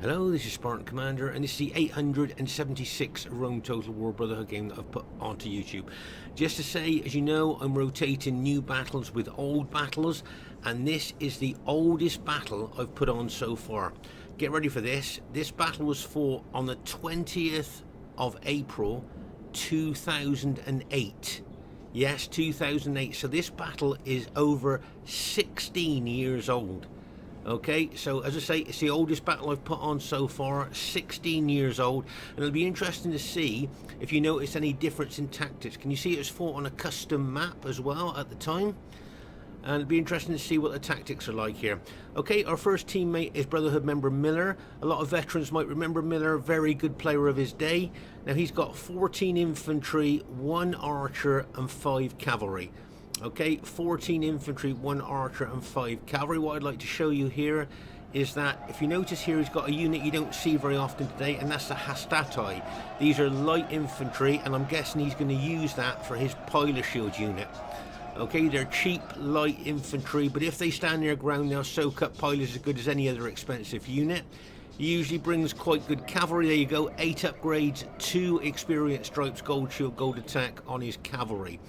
Hello, this is Spartan Commander, and this is the 876 Rome Total War Brotherhood game that I've put onto YouTube. Just to say, as you know, I'm rotating new battles with old battles, and this is the oldest battle I've put on so far. Get ready for this. This battle was fought on the 20th of April 2008. Yes, 2008. So this battle is over 16 years old. Okay, so as I say, it's the oldest battle I've put on so far, 16 years old, and it'll be interesting to see if you notice any difference in tactics. Can you see it was fought on a custom map as well at the time? And it'll be interesting to see what the tactics are like here. Okay, our first teammate is Brotherhood member Miller. A lot of veterans might remember Miller, very good player of his day. Now he's got 14 infantry, 1 archer and 5 cavalry. Okay, 14 infantry, 1 archer and 5 cavalry. What I'd like to show you here is that if you notice here, he's got a unit you don't see very often today, and that's the Hastati. These are light infantry, and I'm guessing he's going to use that for his pilot shield unit. Okay, they're cheap light infantry, but if they stand their ground, they'll soak up pilots as good as any other expensive unit. He usually brings quite good cavalry. There you go, 8 upgrades, 2 experience stripes, gold shield, gold attack on his cavalry.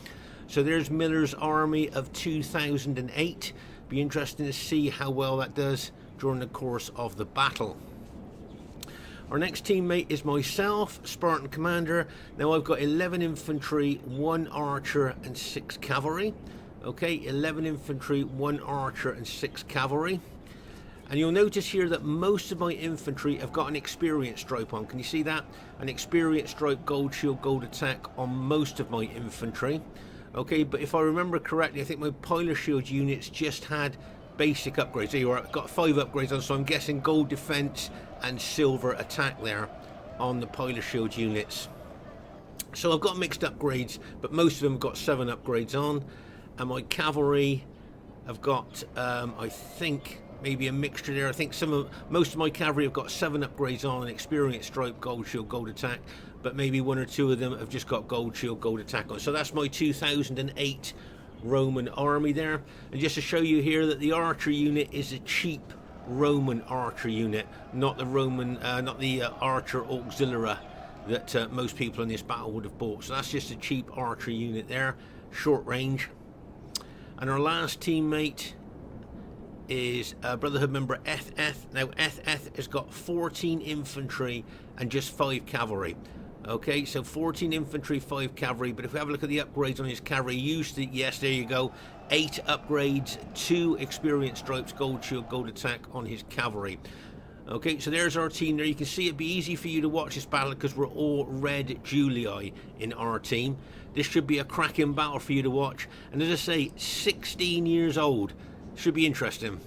So there's Miller's army of 2008. Be interesting to see how well that does during the course of the battle. Our next teammate is myself, Spartan Commander. Now I've got 11 infantry, 1 archer and 6 cavalry. Okay, 11 infantry, 1 archer and 6 cavalry. And you'll notice here that most of my infantry have got an experience stripe on. Can you see that? An experience stripe, gold shield, gold attack on most of my infantry. Okay, but if I remember correctly, I think my pilot shield units just had basic upgrades. There you are, got 5 upgrades on, so I'm guessing gold defense and silver attack there on the pilot shield units. So I've got mixed upgrades, but most of them have got 7 upgrades on. And my cavalry have got, I think, maybe a mixture there. I think most of my cavalry have got 7 upgrades on, an experience stripe, gold shield, gold attack, but maybe 1 or 2 of them have just got gold shield, gold attack on. So that's my 2008 Roman army there. And just to show you here that the archer unit is a cheap Roman archer unit, not the Roman, not the archer auxilia that most people in this battle would have bought. So that's just a cheap archer unit there, short range. And our last teammate is Brotherhood member EthEth. Now EthEth has got 14 infantry and just 5 cavalry. Okay, so 14 infantry, 5 cavalry, but if we have a look at the upgrades on his cavalry, usually, yes, there you go, 8 upgrades, 2 experience stripes, gold shield, gold attack on his cavalry. Okay, so there's our team there. You can see it'd be easy for you to watch this battle because we're all red Julii in our team. This should be a cracking battle for you to watch, and as I say, 16 years old. Should be interesting.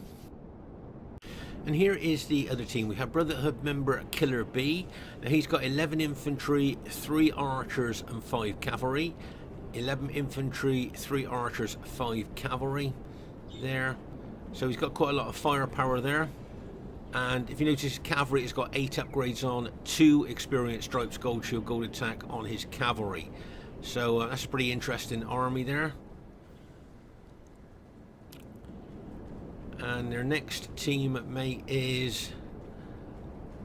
And here is the other team. We have Brotherhood member Killer B. Now he's got 11 infantry, 3 archers and 5 cavalry. 11 infantry, 3 archers, 5 cavalry there. So he's got quite a lot of firepower there. And if you notice, his cavalry has got 8 upgrades on, 2 experience stripes, gold shield, gold attack on his cavalry. So that's a pretty interesting army there. And their next teammate is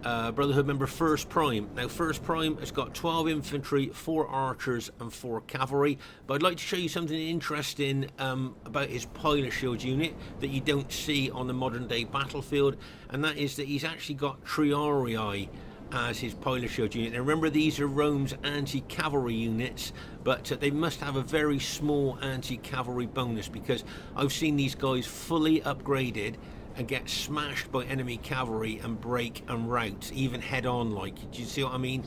Brotherhood member FirstPrime. Now FirstPrime has got 12 infantry, 4 archers and 4 cavalry. But I'd like to show you something interesting about his pilot shield unit that you don't see on the modern day battlefield. And that is that he's actually got Triarii as his pilot shield unit. Now remember, these are Rome's anti-cavalry units, but they must have a very small anti-cavalry bonus, because I've seen these guys fully upgraded and get smashed by enemy cavalry and break and rout, even head on. Like, do you see what I mean?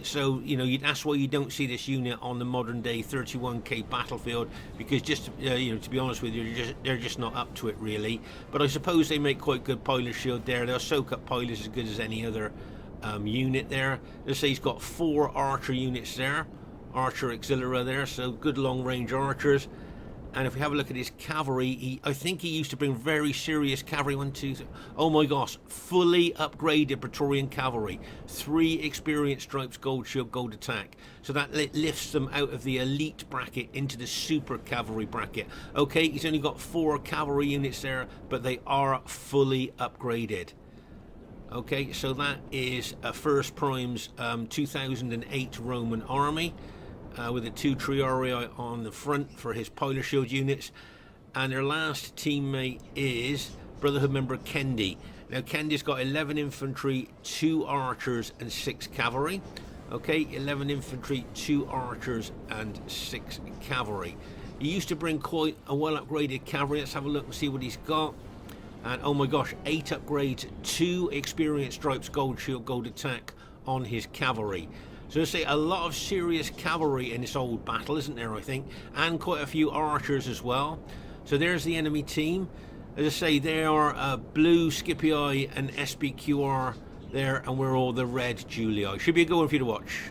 So you know, that's why you don't see this unit on the modern day 31k battlefield, because just you know, to be honest with you, they're just not up to it really. But I suppose they make quite good pilot shield there. They'll soak up pilots as good as any other unit there. Let's say he's got 4 archer units there, archer auxilia there, so good long range archers. And if we have a look at his cavalry, I think he used to bring very serious cavalry. 1, 2, 3. Oh my gosh, fully upgraded Praetorian cavalry, 3 experience stripes, gold shield, gold attack. So that lifts them out of the elite bracket into the super cavalry bracket. Okay, he's only got 4 cavalry units there, but they are fully upgraded. Okay, so that is FirstPrime's 2008 Roman army with the 2 Triarii on the front for his Polar Shield units. And their last teammate is Brotherhood member Kendy. Now Kendy's got 11 infantry, 2 archers and 6 cavalry. Okay, 11 infantry, 2 archers and 6 cavalry. He used to bring quite a well upgraded cavalry. Let's have a look and see what he's got. And oh my gosh, 8 upgrades, 2 experienced stripes, gold shield, gold attack on his cavalry. So I say a lot of serious cavalry in this old battle, isn't there, I think? And quite a few archers as well. So there's the enemy team. As I say, they are blue Scipii and SBQR there, and we're all the red Julii. Should be a good one for you to watch.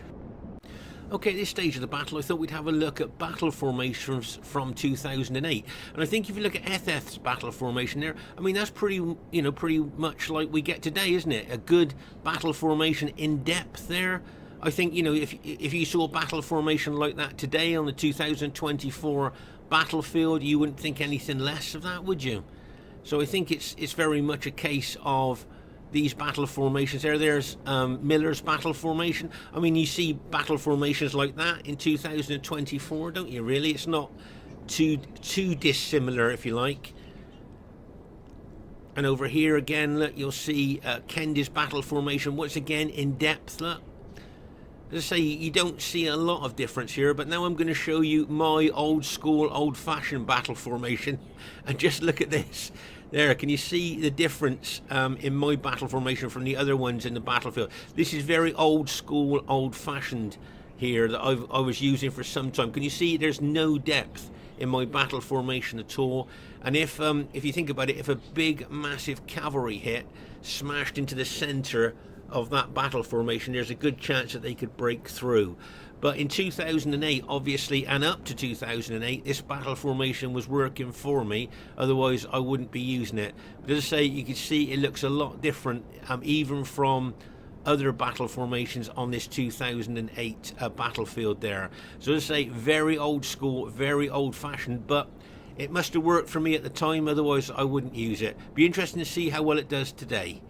Okay, at this stage of the battle, I thought we'd have a look at battle formations from 2008. And I think if you look at EthEth's battle formation there, I mean, that's pretty much like we get today, isn't it? A good battle formation in depth there. I think, if you saw a battle formation like that today on the 2024 battlefield, you wouldn't think anything less of that, would you? So I think it's very much a case of these battle formations there. There's Miller's battle formation. I mean, you see battle formations like that in 2024, don't you, really? It's not too dissimilar, if you like. And over here again, look, you'll see Kendy's battle formation once again in depth. Look, as I say, you don't see a lot of difference here, but now I'm going to show you my old school, old-fashioned battle formation. And just look at this. There, can you see the difference in my battle formation from the other ones in the battlefield? This is very old school, old-fashioned here that I was using for some time. Can you see there's no depth in my battle formation at all? And if you think about it, if a big, massive cavalry hit smashed into the center of that battle formation, there's a good chance that they could break through. But in 2008, obviously, and up to 2008, this battle formation was working for me. Otherwise, I wouldn't be using it. But as I say, you can see it looks a lot different, even from other battle formations on this 2008 battlefield there. So as I say, very old school, very old-fashioned, but it must have worked for me at the time. Otherwise, I wouldn't use it. Be interesting to see how well it does today.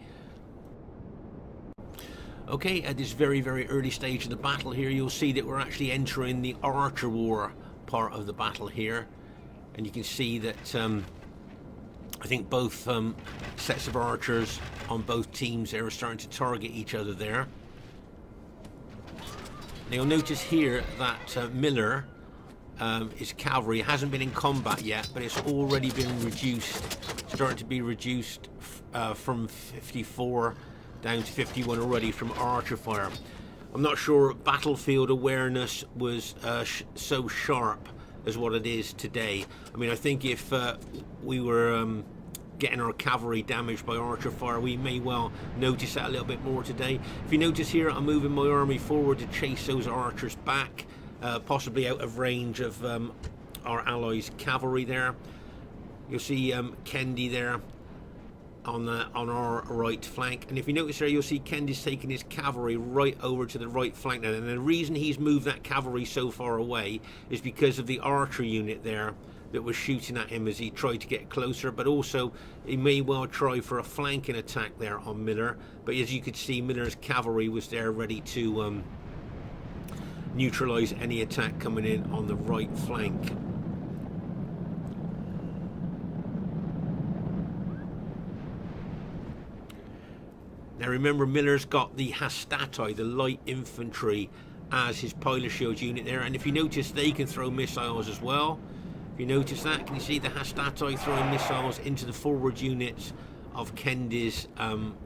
Okay, at this very, very early stage of the battle here, you'll see that we're actually entering the Archer War part of the battle here. And you can see that I think both sets of archers on both teams there are starting to target each other there. Now you'll notice here that Miller, his cavalry, hasn't been in combat yet, but it's already been reduced, starting to be reduced from 54 down to 51 already from archer fire. I'm not sure battlefield awareness was so sharp as what it is today. I mean, I think if we were getting our cavalry damaged by archer fire, we may well notice that a little bit more today. If you notice here, I'm moving my army forward to chase those archers back, possibly out of range of our allies' cavalry there. You'll see Kendy there on our right flank, and if you notice there, you'll see Kendy's taking his cavalry right over to the right flank now. And the reason he's moved that cavalry so far away is because of the archer unit there that was shooting at him as he tried to get closer, but also he may well try for a flanking attack there on Miller. But as you could see, Miller's cavalry was there ready to neutralize any attack coming in on the right flank. Now remember, Miller's got the Hastati, the light infantry, as his Polar Shield unit there, and if you notice, they can throw missiles as well. If you notice that, can you see the Hastati throwing missiles into the forward units of Kendy's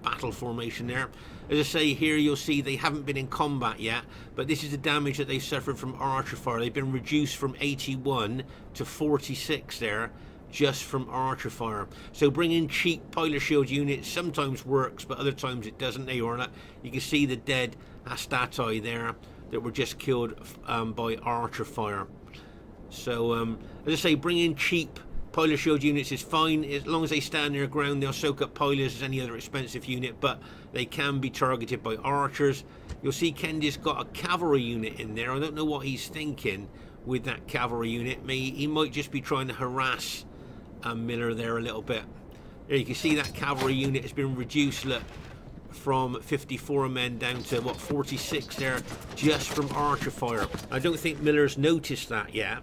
battle formation there? As I say, here you'll see they haven't been in combat yet, but this is the damage that they suffered from archer fire. They've been reduced from 81 to 46 there, just from archer fire. So bringing cheap Polar Shield units sometimes works, but other times it doesn't. There you are. You can see the dead Hastati there that were just killed by archer fire. So as I say, bringing cheap Polar Shield units is fine. As long as they stand their ground, they'll soak up Polars as any other expensive unit, but they can be targeted by archers. You'll see Kendy's got a cavalry unit in there. I don't know what he's thinking with that cavalry unit. He might just be trying to harass Miller there a little bit. There you can see that cavalry unit has been reduced, look, from 54 men down to what, 46 there, just from archer fire. I don't think Miller's noticed that yet.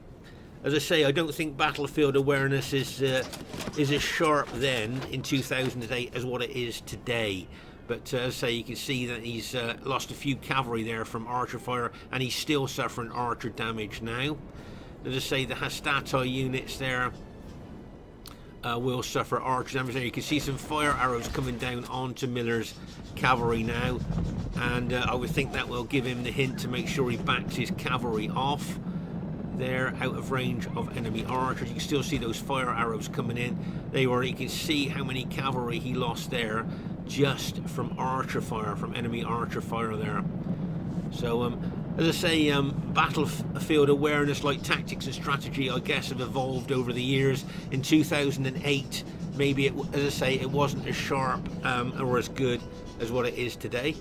As I say, I don't think battlefield awareness is as sharp then in 2008 as what it is today. But as I say, you can see that he's lost a few cavalry there from archer fire, and he's still suffering archer damage now. As I say, the Hastati units there will suffer archer damage there. You can see some fire arrows coming down onto Miller's cavalry now, and I would think that will give him the hint to make sure he backs his cavalry off. They're out of range of enemy archers. You can still see those fire arrows coming in. You can see how many cavalry he lost there just from archer fire, from enemy archer fire there. So as I say, battlefield awareness, like tactics and strategy, I guess have evolved over the years. In 2008, maybe as I say, it wasn't as sharp or as good as what it is today.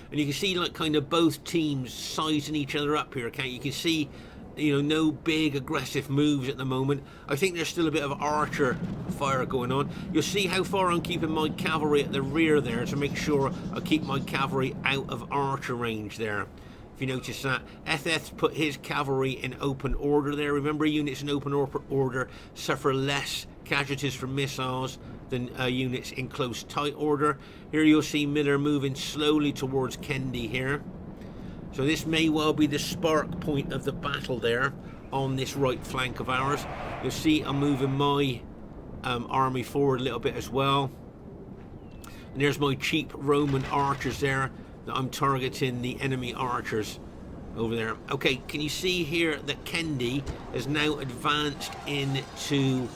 And you can see like kind of both teams sizing each other up here. Okay, you can see, you know, no big aggressive moves at the moment. I think there's still a bit of archer fire going on. You'll see how far I'm keeping my cavalry at the rear there to make sure I keep my cavalry out of archer range there. If you notice that, EthEth put his cavalry in open order there. Remember, units in open order suffer less casualties from missiles than units in close tight order. Here you'll see Miller moving slowly towards Kendy here. So this may well be the spark point of the battle there on this right flank of ours. You'll see I'm moving my army forward a little bit as well. And there's my cheap Roman archers there that I'm targeting the enemy archers over there. Okay, can you see here that Kendy has now advanced into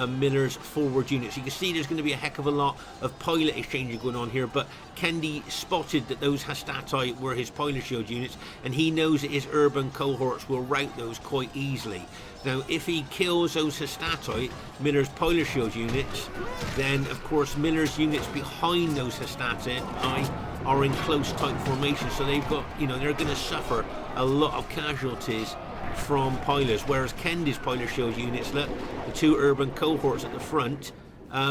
Miller's forward units? You can see there's going to be a heck of a lot of pilot exchanging going on here, but Kendy spotted that those Hastati were his pilot shield units, and he knows that his urban cohorts will rout those quite easily. Now, if he kills those Hastati, Miller's pilot shield units, then of course Miller's units behind those Hastati are in close tight formation, so they've got, you know, they're going to suffer a lot of casualties from pilots, whereas Kendy's pilot shield units, look, the two urban cohorts at the front,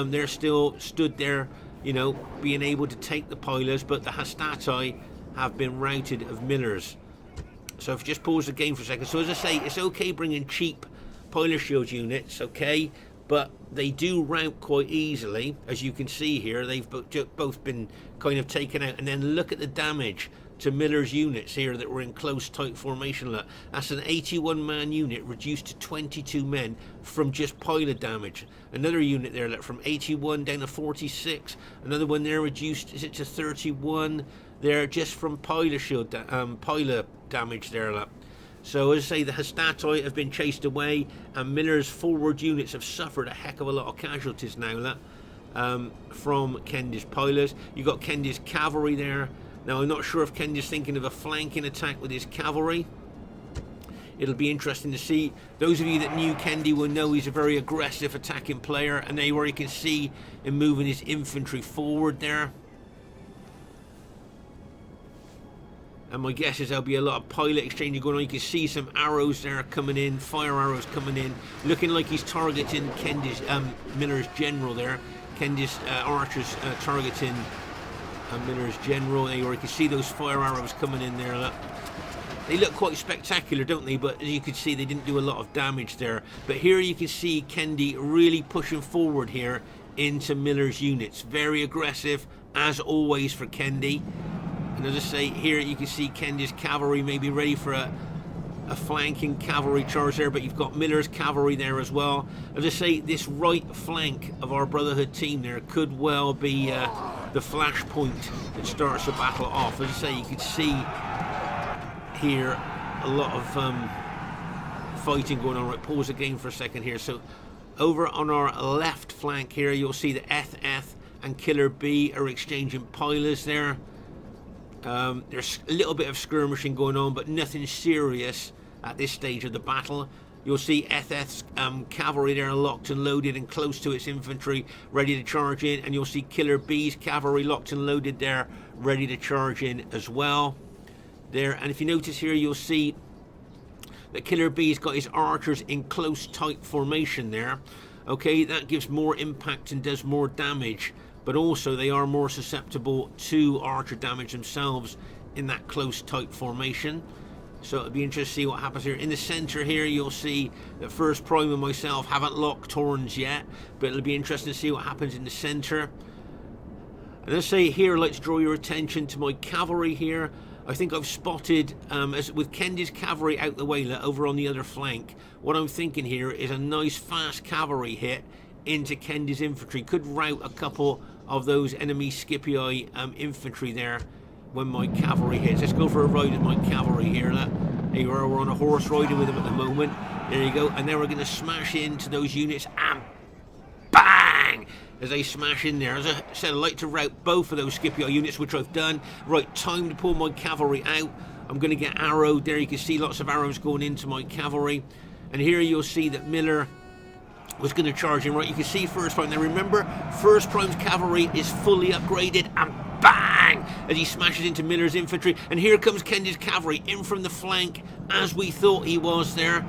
they're still stood there, you know, being able to take the pilots, but the Hastati have been routed of Miller's. So if you just pause the game for a second. So as I say, it's okay bringing cheap pilot shield units, okay, but they do rout quite easily, as you can see here. They've both been kind of taken out, and then look at the damage to Miller's units here that were in close tight formation. Look, that's an 81 man unit reduced to 22 men from just pilot damage. Another unit there, look, from 81 down to 46. Another one there reduced, is it to 31 there, just from pilot shield pilot damage there, look. So as I say, the Hastati have been chased away, and Miller's forward units have suffered a heck of a lot of casualties now, look, from Kendy's pilots. You've got Kendy's cavalry there. Now, I'm not sure if Kendy's thinking of a flanking attack with his cavalry. It'll be interesting to see. Those of you that knew Kendy will know he's a very aggressive attacking player, and there where you can see him moving his infantry forward there. And my guess is there'll be a lot of pilot exchanging going on. You can see some arrows there coming in, fire arrows coming in, looking like he's targeting Kendy's Miller's general there. Kendy's archers targeting Miller's general. There you can see those fire arrows coming in there. Look. They look quite spectacular, don't they? But as you can see, they didn't do a lot of damage there. But here you can see Kendy really pushing forward here into Miller's units. Very aggressive, as always, for Kendy. And as I say, here you can see Kendy's cavalry maybe ready for a flanking cavalry charge there, but you've got Miller's cavalry there as well. As I say, this right flank of our Brotherhood team there could well be the flash point that starts the battle off. As I say, you can see here a lot of fighting going on. Right, pause the game for a second here. So over on our left flank here, you'll see that EthEth and Killer B are exchanging pilots there. There's a little bit of skirmishing going on, but nothing serious at this stage of the battle. You'll see EthEth's cavalry there locked and loaded and close to its infantry, ready to charge in, and you'll see Killer B's cavalry locked and loaded there, ready to charge in as well. There, and if you notice here, you'll see that Killer B's got his archers in close, tight formation there. Okay, that gives more impact and does more damage, but also they are more susceptible to archer damage themselves in that close, tight formation. So it'll be interesting to see what happens here. In the centre here, you'll see that FirstPrime and myself haven't locked horns yet, but it'll be interesting to see what happens in the centre. And let's say here, let's draw your attention to my cavalry here. I think I've spotted, as with Kendy's cavalry out the way, over on the other flank, what I'm thinking here is a nice fast cavalry hit into Kendy's infantry. Could rout a couple of those enemy Scipii infantry there when my cavalry hits. Let's go for a ride with my cavalry here. There you are, we're on a horse riding with them at the moment. There you go, and then we're going to smash into those units and bang! As they smash in there. As I said, I like to rout both of those Scipii units, which I've done. Right, time to pull my cavalry out. I'm going to get arrowed there. You can see lots of arrows going into my cavalry. And here you'll see that Miller was going to charge in. Right, you can see FirstPrime. Now remember, FirstPrime's cavalry is fully upgraded, and bang! As he smashes into Miller's infantry. And here comes Kendy's cavalry in from the flank, as we thought he was there.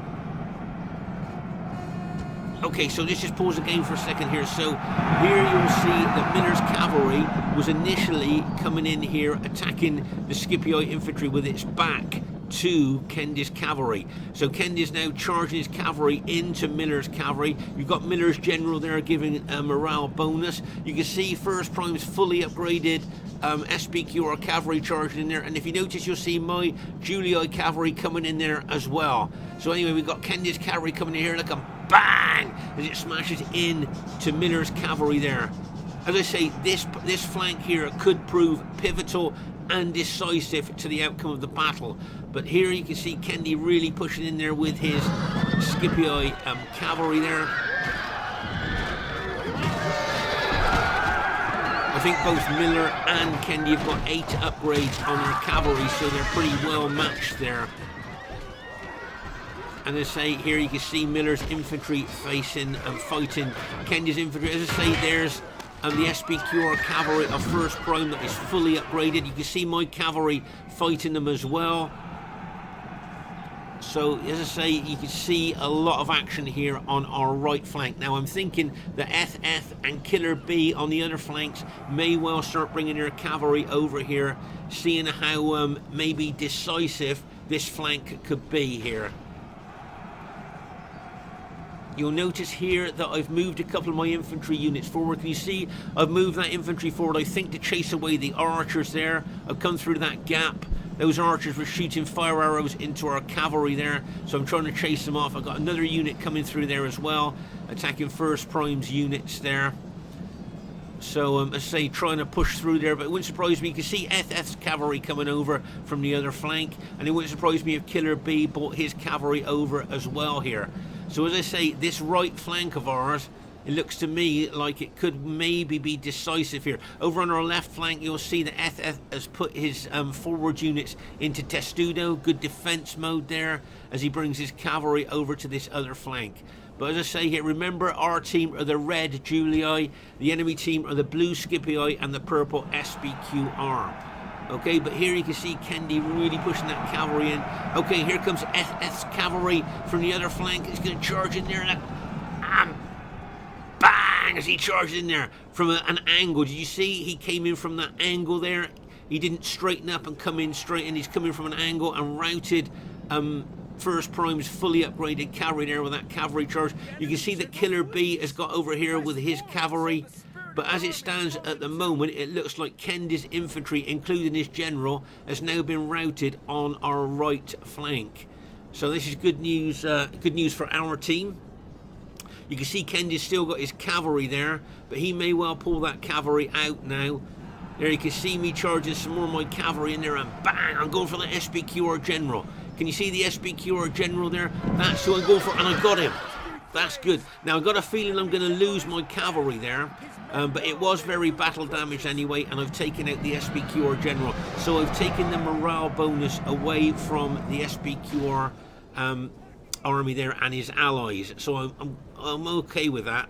Okay, so let's just pause the game for a second here. So here you'll see that Miller's cavalry was initially coming in here, attacking the Scipii infantry with its back to Kendy's cavalry. So Kendy's now charging his cavalry into Miller's cavalry. You've got Miller's general there giving a morale bonus. You can see FirstPrime's fully upgraded SPQR cavalry charging in there, and if you notice, you'll see my Julii cavalry coming in there as well. So anyway, we've got Kendy's cavalry coming in here. Look, bang! As it smashes in to Miller's cavalry there. As I say, this flank here could prove pivotal and decisive to the outcome of the battle. But here you can see Kendy really pushing in there with his Scipii cavalry there. I think both Miller and Kendy have got 8 upgrades on their cavalry, so they're pretty well matched there. And as I say, here you can see Miller's infantry facing and fighting Kendy's infantry. As I say, there's the SPQR cavalry of FirstPrime that is fully upgraded. You can see my cavalry fighting them as well. So, as I say, you can see a lot of action here on our right flank. Now, I'm thinking that EthEth and Killer B on the other flanks may well start bringing their cavalry over here, seeing how maybe decisive this flank could be here. You'll notice here that I've moved a couple of my infantry units forward. Can you see I've moved that infantry forward, I think, to chase away the archers there. I've come through that gap. Those archers were shooting fire arrows into our cavalry there, so I'm trying to chase them off. I've got another unit coming through there as well, attacking FirstPrime's units there. So, as I say, trying to push through there, but it wouldn't surprise me. You can see EthEth's cavalry coming over from the other flank, and it wouldn't surprise me if Killer B brought his cavalry over as well here. So, as I say, this right flank of ours, it looks to me like it could maybe be decisive here. Over on our left flank, you'll see that EthEth has put his forward units into Testudo. Good defense mode there as he brings his cavalry over to this other flank. But as I say here, remember, our team are the red Julii, the enemy team are the blue Scipii and the purple SPQR. Okay, but here you can see Kendy really pushing that cavalry in. Okay, here comes EthEth's cavalry from the other flank. He's going to charge in there. And bang! As he charges in there from an angle. Did you see he came in from that angle there? He didn't straighten up and come in straight in. He's coming from an angle and routed FirstPrime's fully upgraded cavalry there with that cavalry charge. You can see that Killer B has got over here with his cavalry. But as it stands at the moment, it looks like Kendy's infantry, including his general, has now been routed on our right flank. So this is good news for our team. You can see Kendy's still got his cavalry there, but he may well pull that cavalry out now. There you can see me charging some more of my cavalry in there, and bang, I'm going for the SPQR general. Can you see the SPQR general there? That's who I'm going for, and I got him. That's good. Now, I've got a feeling I'm going to lose my cavalry there, but it was very battle damaged anyway, and I've taken out the SPQR general. So I've taken the morale bonus away from the SPQR army there and his allies. So I'm okay with that,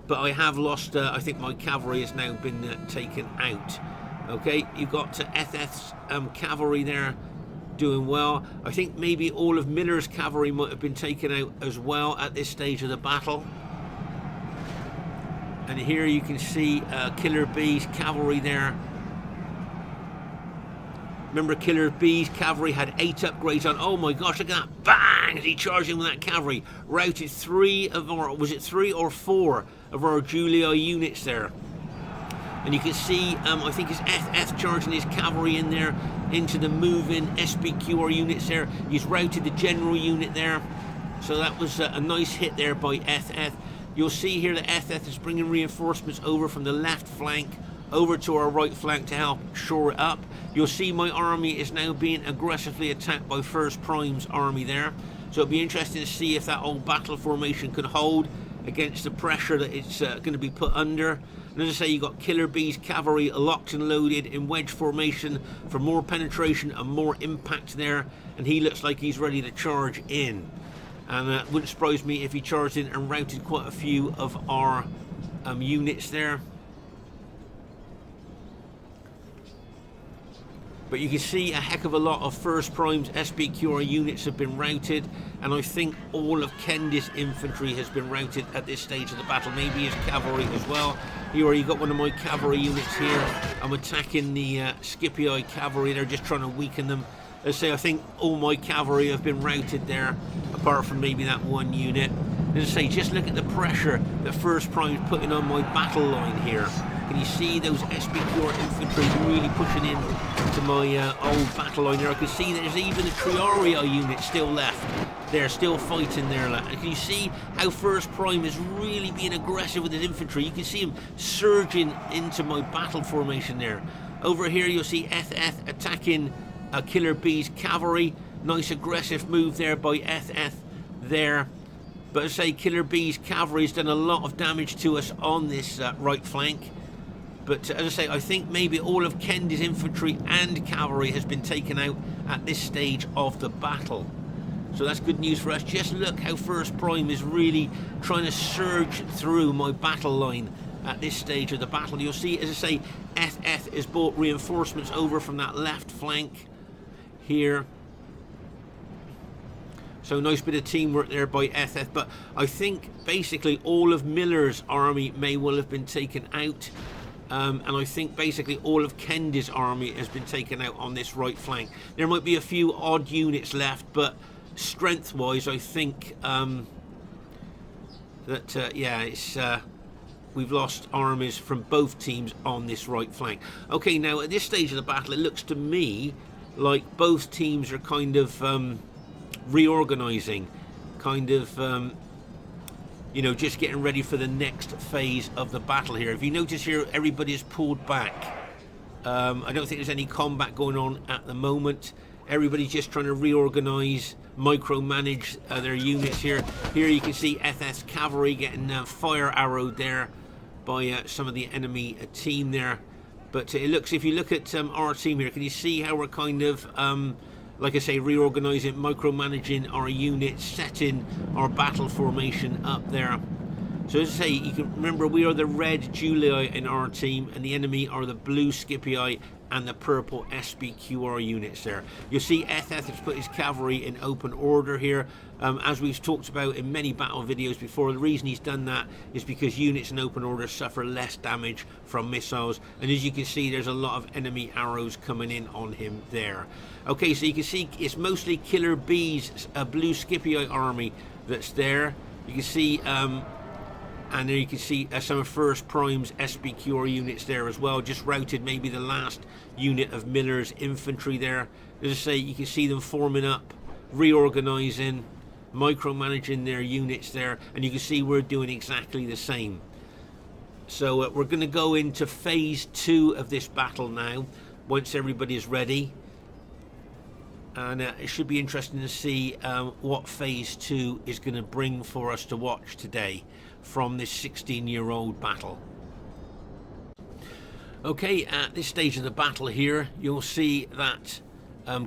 but I have lost, I think my cavalry has now been taken out. Okay, you've got EthEth's cavalry there doing well. I think maybe all of Miller's cavalry might have been taken out as well at this stage of the battle. And here you can see Killer B's cavalry there. Remember, Killer B's cavalry had 8 upgrades on. Oh my gosh, look at that. Bang! As he charged in with that cavalry. Routed 3 of our, was it 3 or 4 of our Julii units there. And you can see, I think it's EthEth charging his cavalry in there into the moving SBQR units there. He's routed the general unit there. So that was a nice hit there by EthEth. You'll see here that EthEth is bringing reinforcements over from the left flank over to our right flank to help shore it up. You'll see my army is now being aggressively attacked by FirstPrime's army there. So it'll be interesting to see if that old battle formation can hold against the pressure that it's going to be put under. And as I say, you've got Killer B's cavalry locked and loaded in wedge formation for more penetration and more impact there. And he looks like he's ready to charge in. And it wouldn't surprise me if he charged in and routed quite a few of our units there. But you can see a heck of a lot of FirstPrime's SBQR units have been routed, and I think all of Kendy's infantry has been routed at this stage of the battle, maybe his cavalry as well. Here you got one of my cavalry units here. I'm attacking the Scipii cavalry. They're just trying to weaken them. Let's say I think all my cavalry have been routed there, apart from maybe that one unit. As I say, just look at the pressure that FirstPrime is putting on my battle line here. Can you see those SBQR infantry really pushing in to my old battle line there? I can see there's even a Triarii unit still left. They're still fighting there. Can you see how FirstPrime is really being aggressive with his infantry? You can see him surging into my battle formation there. Over here you'll see EthEth attacking Killer B's cavalry. Nice aggressive move there by EthEth there. But as I say, Killer B's cavalry has done a lot of damage to us on this right flank. But as I say, I think maybe all of Kendy's infantry and cavalry has been taken out at this stage of the battle. So that's good news for us. Just look how FirstPrime is really trying to surge through my battle line at this stage of the battle. You'll see, as I say, EthEth has brought reinforcements over from that left flank here. So nice bit of teamwork there by EthEth. But I think basically all of Miller's army may well have been taken out. And I think basically all of Kendy's army has been taken out on this right flank. There might be a few odd units left, but strength-wise, I think that yeah, it's we've lost armies from both teams on this right flank. Okay, now at this stage of the battle, it looks to me like both teams are kind of reorganizing, kind of you know, just getting ready for the next phase of the battle here. If you notice here, everybody's pulled back. I don't think there's any combat going on at the moment. Everybody's just trying to reorganize, micromanage their units here. Here you can see EthEth's cavalry getting fire arrowed there by some of the enemy team there. But it looks, if you look at our team here, can you see how we're kind of like I say, reorganizing, micromanaging our units, setting our battle formation up there. So as I say, you can remember we are the red Julii in our team, and the enemy are the blue Scipii and the purple SBQR units there. You'll see EthEth has put his cavalry in open order here. As we've talked about in many battle videos before, the reason he's done that is because units in open order suffer less damage from missiles. And as you can see, there's a lot of enemy arrows coming in on him there. Okay, so you can see it's mostly Killer B's blue Scipii army that's there. You can see and there you can see some of FirstPrime's SBQR units there as well, just routed maybe the last unit of Miller's infantry there. As I say, you can see them forming up, reorganizing, micromanaging their units there, and you can see we're doing exactly the same. So we're going to go into phase 2 of this battle now, once everybody is ready. And it should be interesting to see what phase 2 is going to bring for us to watch today from this 16-year-old battle. Okay, at this stage of the battle here, you'll see that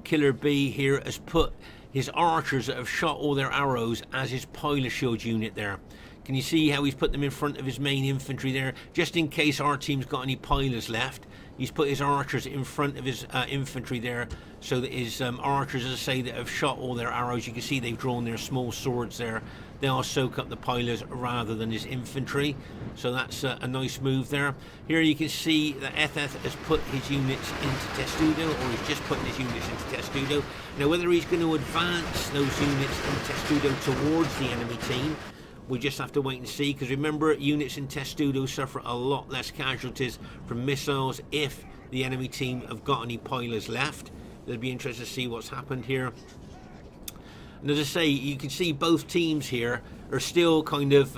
Killer B here has put his archers that have shot all their arrows as his pilot shield unit there. You Can you see how he's put them in front of his main infantry there, just in case our team's got any pilots left? He's put his archers in front of his infantry there, so that his archers, as I say, that have shot all their arrows, you can see they've drawn their small swords there. They'll soak up the pilots rather than his infantry, so that's a nice move there. Here you can see that EthEth has put his units into Testudo, or he's just putting his units into Testudo. Now, whether he's going to advance those units in Testudo towards the enemy team, we just have to wait and see, because remember, units in Testudo suffer a lot less casualties from missiles if the enemy team have got any pilots left. It'll be interesting to see what's happened here. And as I say, you can see both teams here are still kind of,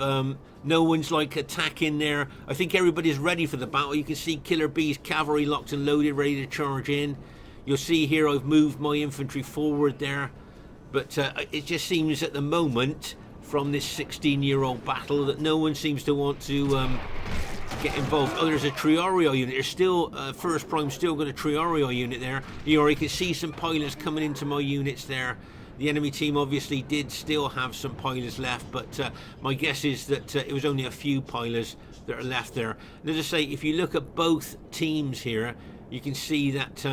no one's like attacking there. I think everybody's ready for the battle. You can see Killer Bee's cavalry locked and loaded, ready to charge in. You'll see here I've moved my infantry forward there. But it just seems at the moment, from this 16-year-old battle, that no one seems to want to get involved. Oh, there's a Triorio unit. There's still, FirstPrime still got a Triorio unit there. You already can see some pilots coming into my units there. The enemy team obviously did still have some pilots left, but my guess is that it was only a few pilots that are left there. And as I say, if you look at both teams here, you can see that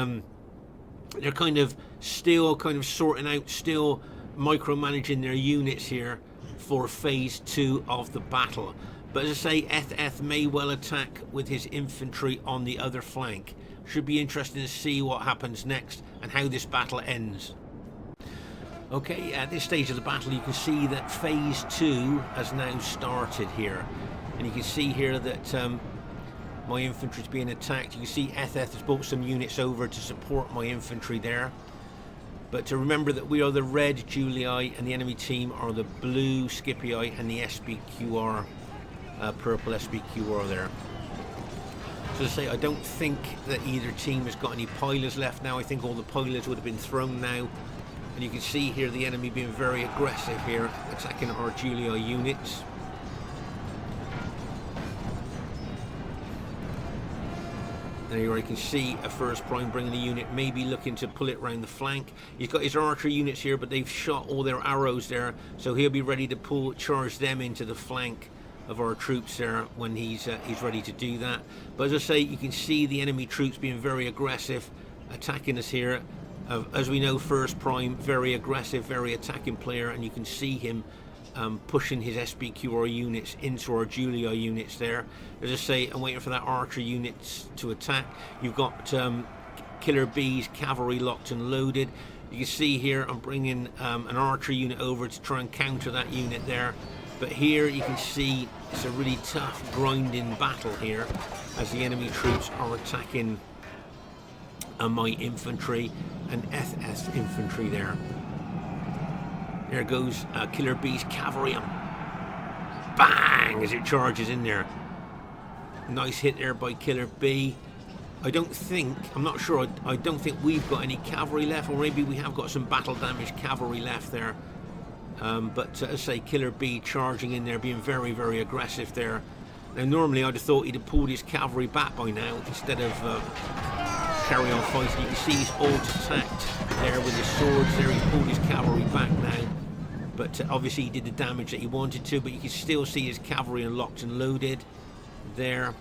they're kind of still sorting out, still micromanaging their units here for phase 2 of the battle. But as I say, EthEth may well attack with his infantry on the other flank. Should be interesting to see what happens next and how this battle ends. Okay, at this stage of the battle, you can see that phase 2 has now started here, and you can see here that my infantry is being attacked. You can see EthEth has brought some units over to support my infantry there. But to remember that we are the red Julii and the enemy team are the blue Scipii and the SBQR, purple SBQR there. So to say, I don't think that either team has got any pilots left now. I think all the pilots would have been thrown now. And you can see here the enemy being very aggressive here, attacking our Julii units. There you are, you can see a FirstPrime bringing a unit, maybe looking to pull it round the flank. He's got his archer units here, but they've shot all their arrows there, so he'll be ready to charge them into the flank of our troops there when he's ready to do that. But as I say, you can see the enemy troops being very aggressive, attacking us here. As we know, FirstPrime, very aggressive, very attacking player, and you can see him pushing his SBQR units into our Julii units there. As I say, I'm waiting for that archer units to attack. You've got Killer Bee's cavalry locked and loaded. You can see here I'm bringing an archer unit over to try and counter that unit there. But here you can see it's a really tough, grinding battle here as the enemy troops are attacking my infantry and EthEth infantry there. There goes Killer Bee's cavalry, and bang as it charges in there. Nice hit there by Killer Bee. I'm not sure, I don't think we've got any cavalry left, or maybe we have got some battle damaged cavalry left there. But as I say, Killer Bee charging in there, being very, very aggressive there. Now normally I'd have thought he'd have pulled his cavalry back by now instead of carry on fighting. You can see he's alt-attacked there with his swords there. He's pulled his cavalry back now. But obviously he did the damage that he wanted to, but you can still see his cavalry unlocked and loaded there.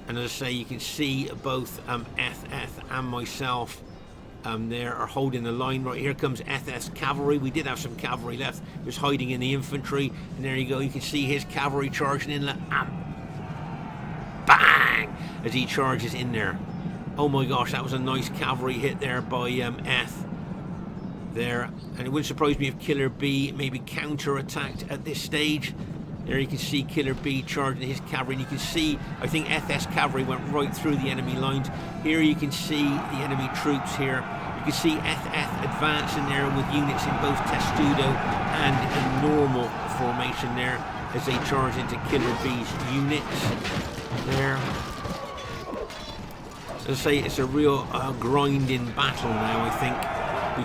And as I say, you can see both EthEth and myself there are holding the line. Right, here comes EthEth's cavalry. We did have some cavalry left. He was hiding in the infantry. And there you go. You can see his cavalry charging in. Bang! As he charges in there. Oh my gosh, that was a nice cavalry hit there by Eth. There. And it wouldn't surprise me if Killer Bee maybe counter-attacked at this stage. There you can see Killer Bee charging his cavalry, and you can see, I think EthEth's cavalry went right through the enemy lines. Here you can see the enemy troops here. You can see EthEth advancing there with units in both Testudo and in normal formation there as they charge into Killer Bee's units there. As I say, it's a real grinding battle now, I think,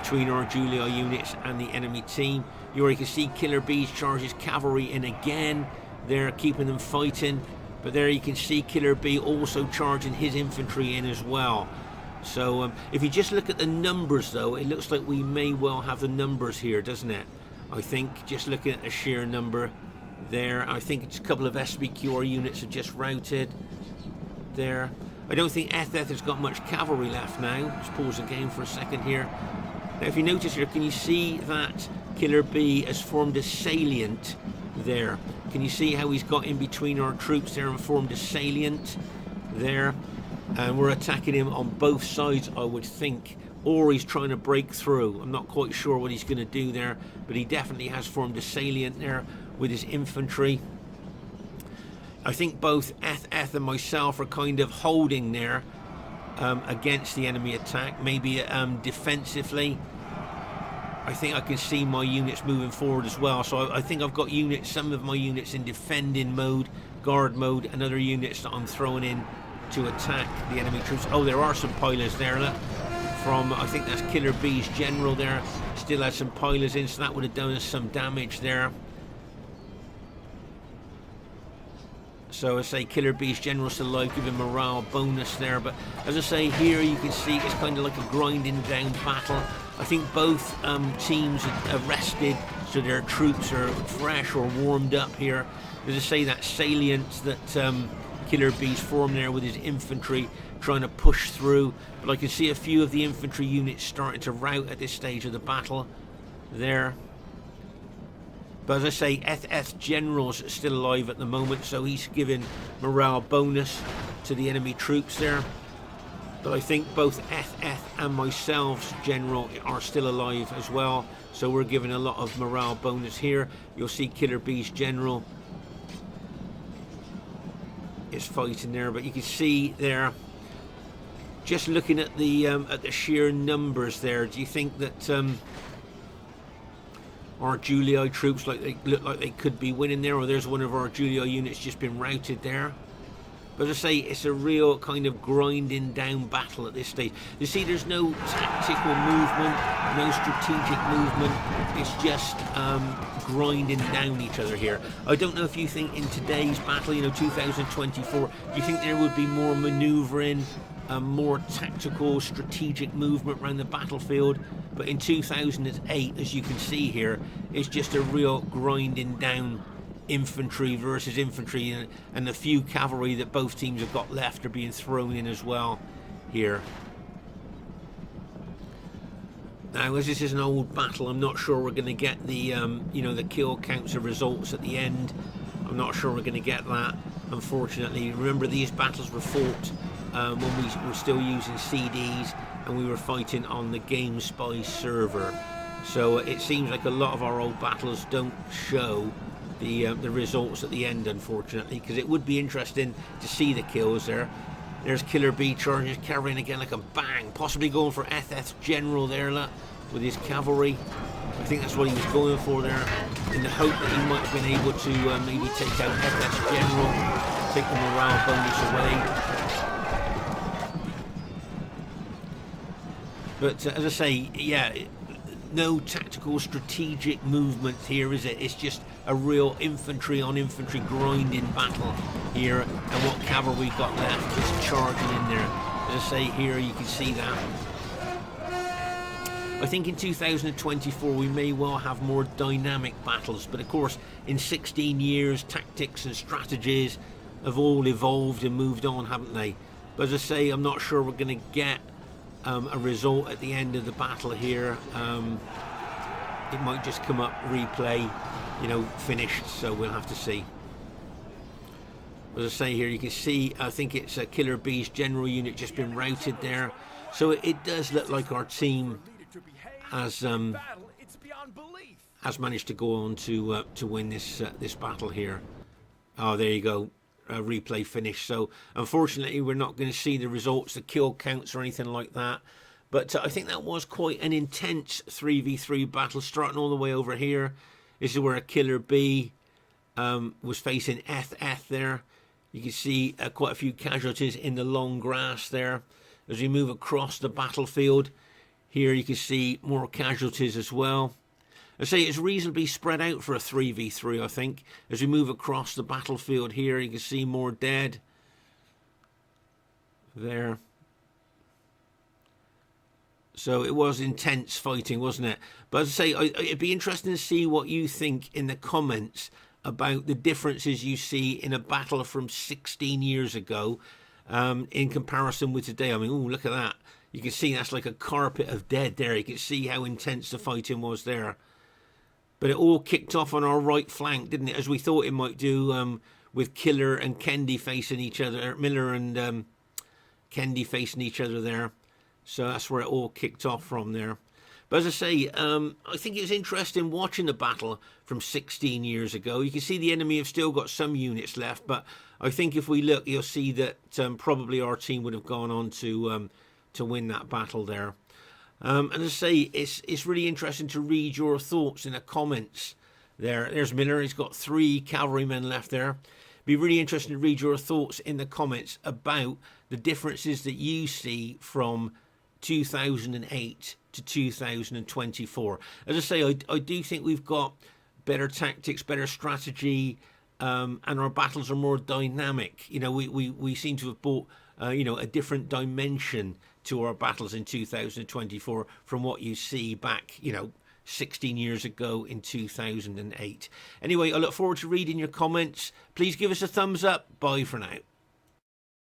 between our Julii units and the enemy team. You already can see Killer Bees charges cavalry in again. They're keeping them fighting. But there you can see Killer Bee also charging his infantry in as well. So if you just look at the numbers though, it looks like we may well have the numbers here, doesn't it? I think, just looking at the sheer number there. I think it's a couple of SBQR units have just routed there. I don't think EthEth has got much cavalry left now. Let's pause the game for a second here. Now, if you notice here, can you see that Killer B has formed a salient there? Can you see how he's got in between our troops there and formed a salient there? And we're attacking him on both sides, I would think. Or he's trying to break through. I'm not quite sure what he's going to do there, but he definitely has formed a salient there with his infantry. I think both EthEth and myself are kind of holding there against the enemy attack, maybe defensively. I think I can see my units moving forward as well. So I think I've got units, some of my units in defending mode, guard mode, and other units that I'm throwing in to attack the enemy troops. Oh, there are some pilots there, look. From, I think that's Killer B's general there. Still has some pilots in, so that would have done us some damage there. So I say Killer B's general still alive, give him morale bonus there. But as I say, here you can see it's kind of like a grinding down battle. I think both teams are rested, so their troops are fresh or warmed up here. As I say, that salient that Killer B's formed there with his infantry trying to push through. But I can see a few of the infantry units starting to rout at this stage of the battle there. But as I say, EthEth general's still alive at the moment, so he's giving morale bonus to the enemy troops there. But I think both EthEth and myself's general are still alive as well, so we're giving a lot of morale bonus here. You'll see Killer B's general is fighting there, but you can see there, just looking at the sheer numbers there, do you think that our Julii troops look like they could be winning there, or there's one of our Julii units just been routed there? But as I say, it's a real kind of grinding down battle at this stage. You see, there's no tactical movement, no strategic movement. It's just grinding down each other here. I don't know if you think in today's battle, 2024, do you think there would be more manoeuvring, more tactical, strategic movement around the battlefield? But in 2008, as you can see here, it's just a real grinding down infantry versus infantry, and the few cavalry that both teams have got left are being thrown in as well here. Now, as this is an old battle, I'm not sure we're going to get the the kill counts of results at the end. I'm not sure we're going to get that, unfortunately. Remember, these battles were fought when we were still using CDs and we were fighting on the GameSpy server. So it seems like a lot of our old battles don't show the results at the end, unfortunately, because it would be interesting to see the kills there. There's Killer B charging, carrying again like a bang, possibly going for EthEth's general there, look, with his cavalry. I think that's what he was going for there, in the hope that he might have been able to maybe take out EthEth's general, take the morale bonus away. But as I say, yeah, no tactical strategic movement here, is it? It's just a real infantry on infantry grinding battle here, and what cavalry got left just charging in there. As I say, here you can see that. I think in 2024 we may well have more dynamic battles, but of course in 16 years tactics and strategies have all evolved and moved on, haven't they? But as I say, I'm not sure we're going to get a result at the end of the battle here. It might just come up, replay, finished, so we'll have to see. As I say, here you can see, I think it's a Killer B's general unit just been routed there, so it does look like our team has managed to go on to win this battle here. Oh, there you go. Replay finished. So unfortunately we're not going to see the results, the kill counts or anything like that, but I think that was quite an intense 3v3 battle, starting all the way over here. This is where a Killer B was facing EthEth there. You can see quite a few casualties in the long grass there. As we move across the battlefield here, you can see more casualties as well. I say it's reasonably spread out for a 3v3, I think. As we move across the battlefield here, you can see more dead there. So it was intense fighting, wasn't it? But as I say, it'd be interesting to see what you think in the comments about the differences you see in a battle from 16 years ago in comparison with today. I mean, ooh, look at that. You can see that's like a carpet of dead there. You can see how intense the fighting was there. But it all kicked off on our right flank, didn't it? As we thought it might do, with Killer and Kendy facing each other. Miller and Kendy facing each other there. So that's where it all kicked off from there. But as I say, I think it's interesting watching the battle from 16 years ago. You can see the enemy have still got some units left, but I think if we look, you'll see that probably our team would have gone on to win that battle there. And as I say, it's really interesting to read your thoughts in the comments there. There's Miller. He's got 3 cavalrymen left there. Be really interesting to read your thoughts in the comments about the differences that you see from 2008 to 2024. As I say, I do think we've got better tactics, better strategy, and our battles are more dynamic. You know, we seem to have brought a different dimension to our battles in 2024 from what you see back 16 years ago in 2008. Anyway, I look forward to reading your comments. Please give us a thumbs up. Bye for now.